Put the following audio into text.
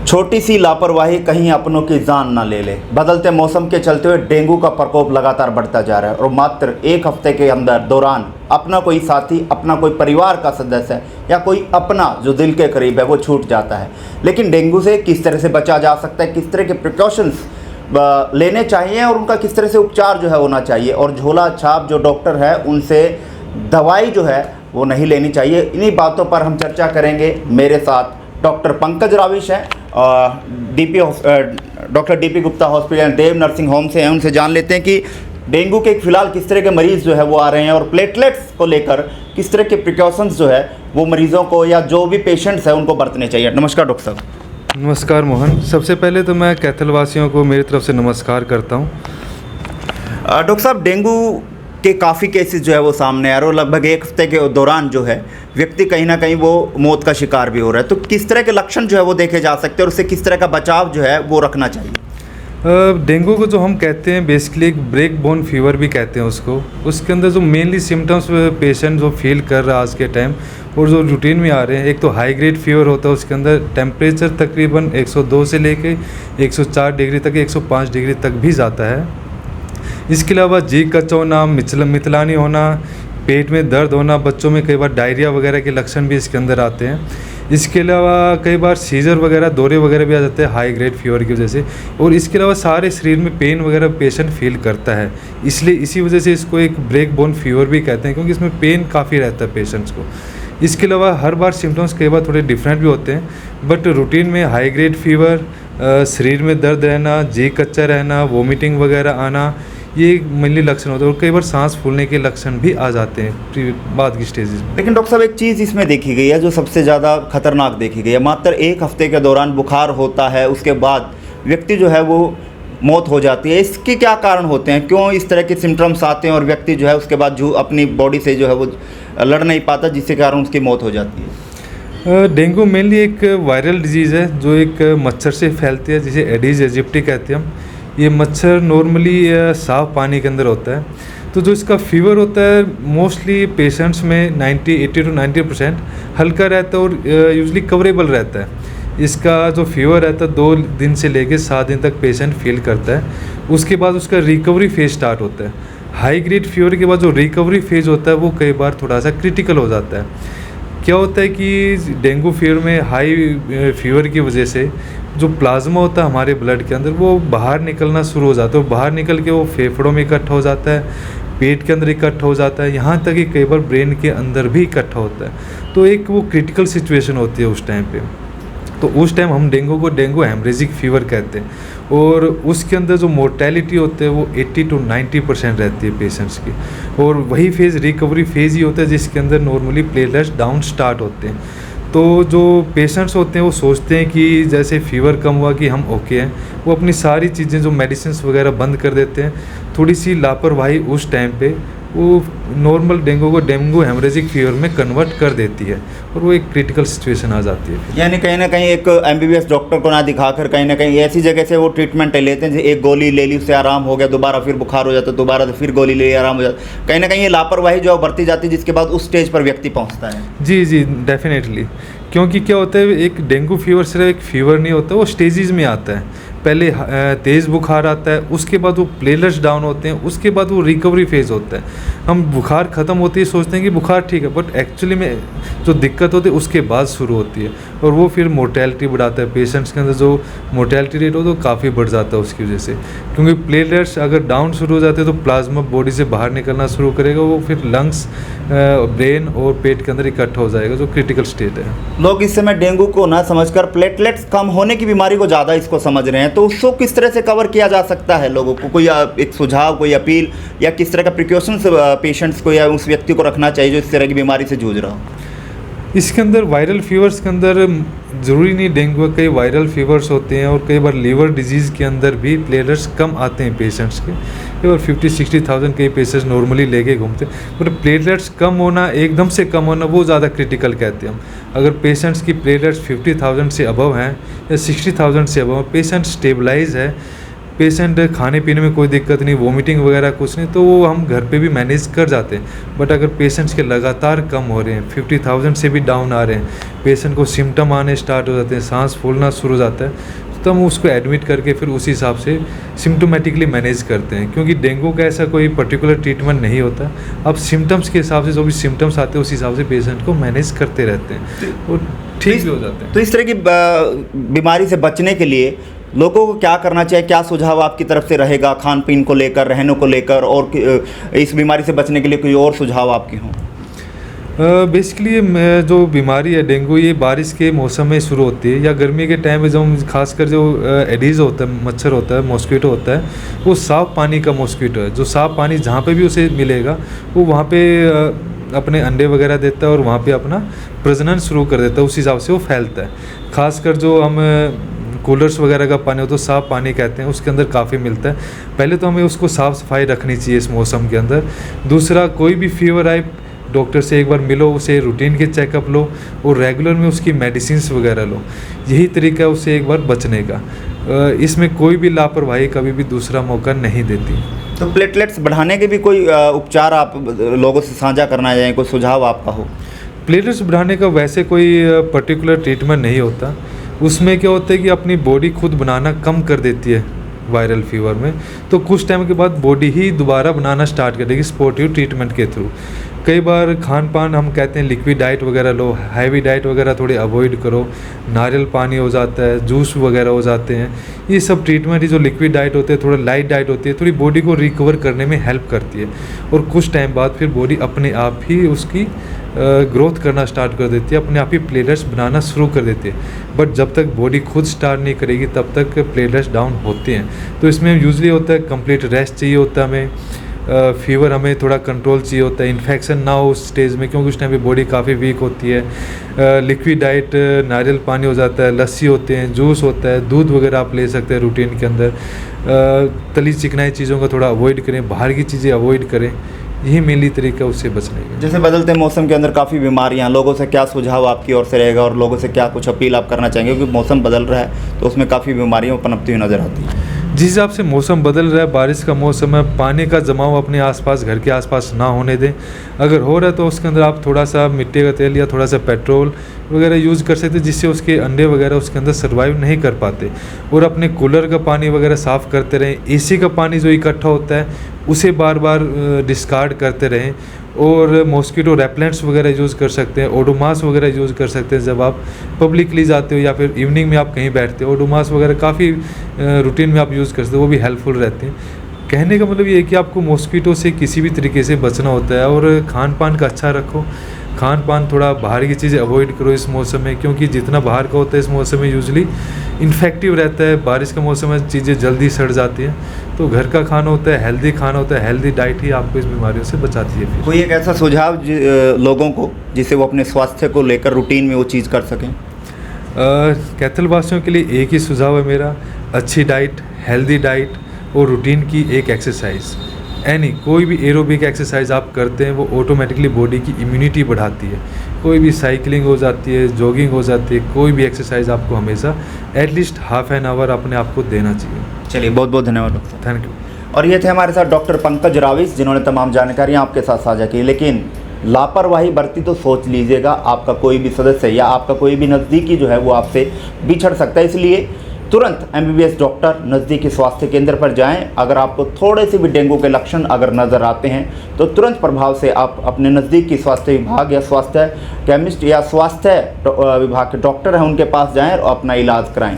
छोटी सी लापरवाही कहीं अपनों की जान न ले ले। बदलते मौसम के चलते हुए डेंगू का प्रकोप लगातार बढ़ता जा रहा है और मात्र एक हफ्ते के अंदर दौरान अपना कोई साथी, अपना कोई परिवार का सदस्य या कोई अपना जो दिल के करीब है वो छूट जाता है। लेकिन डेंगू से किस तरह से बचा जा सकता है, किस तरह के प्रिकॉशंस लेने चाहिए और उनका किस तरह से उपचार जो है होना चाहिए, और झोला छाप जो डॉक्टर है उनसे दवाई जो है वो नहीं लेनी चाहिए। इन्हीं बातों पर हम चर्चा करेंगे। मेरे साथ डॉक्टर पंकज राविश हैं, डॉक्टर डीपी गुप्ता हॉस्पिटल देव नर्सिंग होम से हैं। उनसे जान लेते हैं कि डेंगू के फिलहाल किस तरह के मरीज़ जो है वो आ रहे हैं और प्लेटलेट्स को लेकर किस तरह के प्रिकॉशंस जो है वो मरीज़ों को या जो भी पेशेंट्स हैं उनको बरतने चाहिए। नमस्कार डॉक्टर साहब। नमस्कार मोहन। सबसे पहले तो मैं कैथल वासियों को मेरी तरफ से नमस्कार करता हूँ। डॉक्टर साहब, डेंगू के काफ़ी केसेस जो है वो सामने आ रहे हैं और लगभग एक हफ्ते के दौरान जो है व्यक्ति कहीं ना कहीं वो मौत का शिकार भी हो रहा है। तो किस तरह के लक्षण जो है वो देखे जा सकते हैं और उससे किस तरह का बचाव जो है वो रखना चाहिए? डेंगू को जो हम कहते हैं बेसिकली एक ब्रेक बोन फीवर भी कहते हैं उसको। उसके अंदर जो मेनली सिम्टम्स पेशेंट जो फील कर रहा है आज के टाइम और जो रूटीन में आ रहे हैं, एक तो हाई ग्रेड फीवर होता है, उसके अंदर टेम्परेचर तकरीबन 102 से लेके 104 डिग्री तक, 105 डिग्री तक भी जाता है। इसके अलावा जी कच्चा होना, मितलानी होना, पेट में दर्द होना, बच्चों में कई बार डायरिया वगैरह के लक्षण भी इसके अंदर आते हैं। इसके अलावा कई बार सीजर वगैरह, दौरे वगैरह भी आ जाते हैं हाई ग्रेड फीवर की वजह से। और इसके अलावा सारे शरीर में पेन वगैरह पेशेंट फील करता है, इसलिए इसी वजह से इसको एक ब्रेक बोन फीवर भी कहते हैं, क्योंकि इसमें पेन काफ़ी रहता है पेशेंट्स को। इसके अलावा हर बार सिम्टम्स कई बार थोड़े डिफरेंट भी होते हैं, बट रूटीन में हाई ग्रेड फीवर, शरीर में दर्द रहना, जी कच्चा रहना, वोमिटिंग वगैरह आना, ये मेनली लक्षण होते हैं। और कई बार सांस फूलने के लक्षण भी आ जाते हैं बाद की स्टेजेस में। लेकिन डॉक्टर साहब, एक चीज़ इसमें देखी गई है जो सबसे ज़्यादा खतरनाक देखी गई है। मात्र एक हफ्ते के दौरान बुखार होता है, उसके बाद व्यक्ति जो है वो मौत हो जाती है। इसके क्या कारण होते हैं? क्यों इस तरह के सिम्टम्स आते हैं और व्यक्ति जो है उसके बाद जो अपनी बॉडी से जो है वो लड़ नहीं पाता, जिसके कारण उसकी मौत हो जाती है? डेंगू मेनली एक वायरल डिजीज़ है जो एक मच्छर से फैलती है, जिसे एडीज एजिप्टी कहते हैं हम। ये मच्छर नॉर्मली साफ़ पानी के अंदर होता है। तो जो इसका फीवर होता है मोस्टली पेशेंट्स में 80 to 90% हल्का रहता है और यूजली कवरेबल रहता है। इसका जो फीवर रहता है 2 दिन से लेकर 7 दिन तक पेशेंट फील करता है। उसके बाद उसका रिकवरी फेज स्टार्ट होता है। हाई ग्रेड फीवर के बाद जो रिकवरी फेज होता है वो कई बार थोड़ा सा क्रिटिकल हो जाता है। क्या होता है कि डेंगू फीवर में हाई फीवर की वजह से जो प्लाज्मा होता है हमारे ब्लड के अंदर वो बाहर निकलना शुरू हो जाता है। बाहर निकल के वो फेफड़ों में इकट्ठा हो जाता है, पेट के अंदर इकट्ठा हो जाता है, यहाँ तक कि कई बार ब्रेन के अंदर भी इकट्ठा होता है। तो एक वो क्रिटिकल सिचुएशन होती है उस टाइम पे। तो उस टाइम हम डेंगू को डेंगू हेमरेजिक फीवर कहते हैं। और उसके अंदर जो मोर्टेलिटी होती है वो 80 to 90% रहती है पेशेंट्स की। और वही फेज़ रिकवरी फेज़ ही होता है जिसके अंदर नॉर्मली प्लेटलेट्स डाउन स्टार्ट होते हैं। तो जो पेशेंट्स होते हैं वो सोचते हैं कि जैसे फ़ीवर कम हुआ कि हम ओके हैं, वो अपनी सारी चीज़ें जो मेडिसिन वगैरह बंद कर देते हैं। थोड़ी सी लापरवाही उस टाइम पे वो नॉर्मल डेंगू को डेंगू हेमरेजिक फीवर में कन्वर्ट कर देती है और वो एक क्रिटिकल सिचुएशन आ जाती है। यानी कहीं ना कहीं एक MBBS डॉक्टर को ना दिखाकर कहीं ना कहीं ऐसी जगह से वो ट्रीटमेंट ले लेते हैं, जैसे एक गोली ले ली उससे आराम हो गया, दोबारा फिर बुखार हो जाता है, दोबारा से फिर गोली ले आराम हो जाता है। कहीं ना कहीं ये लापरवाही जो बरती जाती है जिसके बाद उस स्टेज पर व्यक्ति पहुँचता है। जी जी, डेफिनेटली। क्योंकि क्या होता है, एक डेंगू फीवर सिर्फ एक फीवर नहीं होता, वो स्टेजेस में आता है। पहले तेज़ बुखार आता है, उसके बाद वो प्लेटलेट्स डाउन होते हैं, उसके बाद वो रिकवरी फेज़ होता है। हम बुखार ख़त्म होती है सोचते हैं कि बुखार ठीक है, बट एक्चुअली में जो दिक्कत होती है उसके बाद शुरू होती है और वो फिर मोर्टेलिटी बढ़ाता है। पेशेंट्स के अंदर जो मोर्टेलिटी रेट हो तो काफ़ी बढ़ जाता है उसकी वजह से, क्योंकि प्लेटलेट्स अगर डाउन शुरू हो जाते हैं तो प्लाज्मा बॉडी से बाहर निकलना शुरू करेगा, वो फिर लंग्स, ब्रेन और पेट के अंदर इकट्ठा हो जाएगा, जो क्रिटिकल स्टेट है। लोग इस समय डेंगू को ना समझकर प्लेटलेट्स कम होने की बीमारी को ज़्यादा इसको समझ रहे हैं। तो उसको किस तरह से कवर किया जा सकता है? लोगों को कोई एक सुझाव, कोई अपील या किस तरह का प्रिकॉशंस पेशेंट्स को या उस व्यक्ति को रखना चाहिए जो इस तरह की बीमारी से जूझ रहा हो? इसके अंदर वायरल फीवर्स के अंदर ज़रूरी नहीं डेंगू, कई वायरल फीवर्स होते हैं और कई बार लीवर डिजीज़ के अंदर भी प्लेटलेट्स कम आते हैं पेशेंट्स के। कई बार 50-60,000 कई पेशेंट्स नॉर्मली लेके घूमते हैं, पर प्लेटलेट्स कम होना, एकदम से कम होना, वो ज़्यादा क्रिटिकल कहते हैं हम। अगर पेशेंट्स की प्लेटलेट्स 50,000 से अबव हैं या 60,000 से अबव, पेशेंट स्टेबलाइज है, पेशेंट खाने पीने में कोई दिक्कत नहीं, वोमिटिंग वगैरह कुछ नहीं, तो वो हम घर पे भी मैनेज कर जाते हैं। बट अगर पेशेंट्स के लगातार कम हो रहे हैं, 50,000 से भी डाउन आ रहे हैं, पेशेंट को सिम्टम आने स्टार्ट हो जाते हैं, सांस फूलना शुरू हो जाता है, तो हम उसको एडमिट करके फिर उसी हिसाब से सिम्टोमेटिकली मैनेज करते हैं। क्योंकि डेंगू का ऐसा कोई पर्टिकुलर ट्रीटमेंट नहीं होता, अब सिम्टम्स के हिसाब से जो भी सिम्टम्स आते हैं उस हिसाब से पेशेंट को मैनेज करते रहते हैं और ठीक भी हो जाते हैं। तो इस तरह की बीमारी से बचने के लिए लोगों को क्या करना चाहिए, क्या सुझाव आपकी तरफ से रहेगा खान पीन को लेकर, रहने को लेकर, और इस बीमारी से बचने के लिए कोई और सुझाव आपके हों? बेसिकली जो बीमारी है डेंगू, ये बारिश के मौसम में शुरू होती है या गर्मी के टाइम में, जब खासकर जो एडीज़ होता है, मच्छर होता है, मॉस्किटो होता है, वो साफ़ पानी का मॉस्किटो है। जो साफ़ पानी जहाँ पे भी उसे मिलेगा वो वहाँ पे अपने अंडे वगैरह देता है और वहाँ पे अपना प्रजनन शुरू कर देता है, उस हिसाब से वो फैलता है। खासकर जो हम कूलर्स वगैरह का पानी हो तो साफ़ पानी कहते हैं, उसके अंदर काफ़ी मिलता है। पहले तो हमें उसको साफ़ सफाई रखनी चाहिए इस मौसम के अंदर। दूसरा, कोई भी फीवर आए डॉक्टर से एक बार मिलो, उसे रूटीन के चेकअप लो और रेगुलर में उसकी मेडिसिन्स वगैरह लो। यही तरीका है उससे एक बार बचने का। इसमें कोई भी लापरवाही कभी भी दूसरा मौका नहीं देती। तो प्लेटलेट्स बढ़ाने के भी कोई उपचार आप लोगों से साझा करना चाहें, कोई सुझाव आपका हो? प्लेटलेट्स बढ़ाने का वैसे कोई पर्टिकुलर ट्रीटमेंट नहीं होता। उसमें क्या होता है कि अपनी बॉडी खुद बनाना कम कर देती है वायरल फीवर में, तो कुछ टाइम के बाद बॉडी ही दोबारा बनाना स्टार्ट करेगी स्पोर्टिव ट्रीटमेंट के थ्रू। कई बार खान पान हम कहते हैं लिक्विड डाइट वगैरह लो, हैवी डाइट वगैरह थोड़ी अवॉइड करो, नारियल पानी हो जाता है, जूस वगैरह हो जाते हैं। ये सब ट्रीटमेंट ही जो लिक्विड डाइट होते हैं, थोड़ा लाइट डाइट होती है, थोड़ी बॉडी को रिकवर करने में हेल्प करती है और कुछ टाइम बाद फिर बॉडी अपने आप ही उसकी ग्रोथ करना स्टार्ट कर देती है, अपने आप ही प्लेटलेट्स बनाना शुरू कर देती है। बट जब तक बॉडी खुद स्टार्ट नहीं करेगी तब तक प्लेटलेट्स डाउन होते हैं। तो इसमें यूजली होता है कंप्लीट रेस्ट चाहिए होता है हमें, फीवर हमें थोड़ा कंट्रोल चाहिए होता है, इन्फेक्शन ना हो उस स्टेज में, क्योंकि उस टाइम पे बॉडी काफ़ी वीक होती है। लिक्विड डाइट नारियल पानी हो जाता है, लस्सी होते हैं, जूस होता है, दूध वगैरह आप ले सकते हैं रूटीन के अंदर। तली चिकनाई चीज़ों का थोड़ा अवॉइड करें, बाहर की चीज़ें अवॉइड करें, यही मेनली तरीका उससे बचने का। जैसे बदलते मौसम के अंदर काफ़ी बीमारियां, लोगों से क्या सुझाव आपकी ओर से रहेगा और लोगों से क्या कुछ अपील आप करना चाहेंगे? क्योंकि मौसम बदल रहा है तो उसमें काफ़ी बीमारियां पनपती हुई नज़र आती हैं। जिस हिसाब से मौसम बदल रहा है, बारिश का मौसम है, पानी का जमाव अपने आसपास, घर के आसपास ना होने दें। अगर हो रहा है तो उसके अंदर आप थोड़ा सा मिट्टी का तेल या थोड़ा सा पेट्रोल वगैरह यूज़ कर सकते हैं, जिससे उसके अंडे वगैरह उसके अंदर सर्वाइव नहीं कर पाते। और अपने कूलर का पानी वगैरह साफ़ करते रहें। एसी का पानी जो इकट्ठा होता है उसे बार बार डिस्कार्ड करते रहें। और मॉस्किटो रेपेलेंट्स वगैरह यूज़ कर सकते हैं, ओडोमास वगैरह यूज़ कर सकते हैं जब आप पब्लिकली जाते हो या फिर इवनिंग में आप कहीं बैठते हो। ओडोमास वगैरह काफ़ी रूटीन में आप यूज़ कर सकते हो, वो भी हेल्पफुल रहते हैं। कहने का मतलब ये है कि आपको मॉस्किटो से किसी भी तरीके से बचना होता है और खान पान का अच्छा रखो। खान पान थोड़ा बाहर की चीज़ें अवॉइड करो इस मौसम में, क्योंकि जितना बाहर का होता है इस मौसम में यूजली इन्फेक्टिव रहता है। बारिश का मौसम में चीज़ें जल्दी सड़ जाती हैं, तो घर का खाना होता है, हेल्दी खाना होता है, हेल्दी डाइट ही आपको इस बीमारियों से बचाती है। फिर कोई एक ऐसा सुझाव लोगों को जिससे वो अपने स्वास्थ्य को लेकर रूटीन में वो चीज़ कर सकें? कैथल वासियों के लिए एक ही सुझाव है मेरा, अच्छी डाइट, हेल्दी डाइट और रूटीन की एक एक्सरसाइज। कोई भी एरोबिक एक्सरसाइज आप करते हैं वो ऑटोमेटिकली बॉडी की इम्यूनिटी बढ़ाती है। कोई भी साइकिलिंग हो जाती है, जॉगिंग हो जाती है, कोई भी एक्सरसाइज आपको हमेशा एटलीस्ट हाफ एन आवर अपने आप को देना चाहिए। चलिए, बहुत बहुत धन्यवाद डॉक्टर। Thank you. और ये थे हमारे साथ डॉक्टर पंकज राविस, जिन्होंने तमाम जानकारियाँ आपके साथ साझा की। लेकिन लापरवाही बरती तो सोच लीजिएगा, आपका कोई भी सदस्य या आपका कोई भी नज़दीकी जो है वो आपसे बिछड़ सकता है। इसलिए तुरंत MBBS डॉक्टर नज़दीकी स्वास्थ्य केंद्र पर जाएं। अगर आपको थोड़े से भी डेंगू के लक्षण अगर नज़र आते हैं तो तुरंत प्रभाव से आप अपने नज़दीकी स्वास्थ्य विभाग या स्वास्थ्य केमिस्ट या स्वास्थ्य विभाग के डॉक्टर हैं उनके पास जाएं और अपना इलाज कराएं।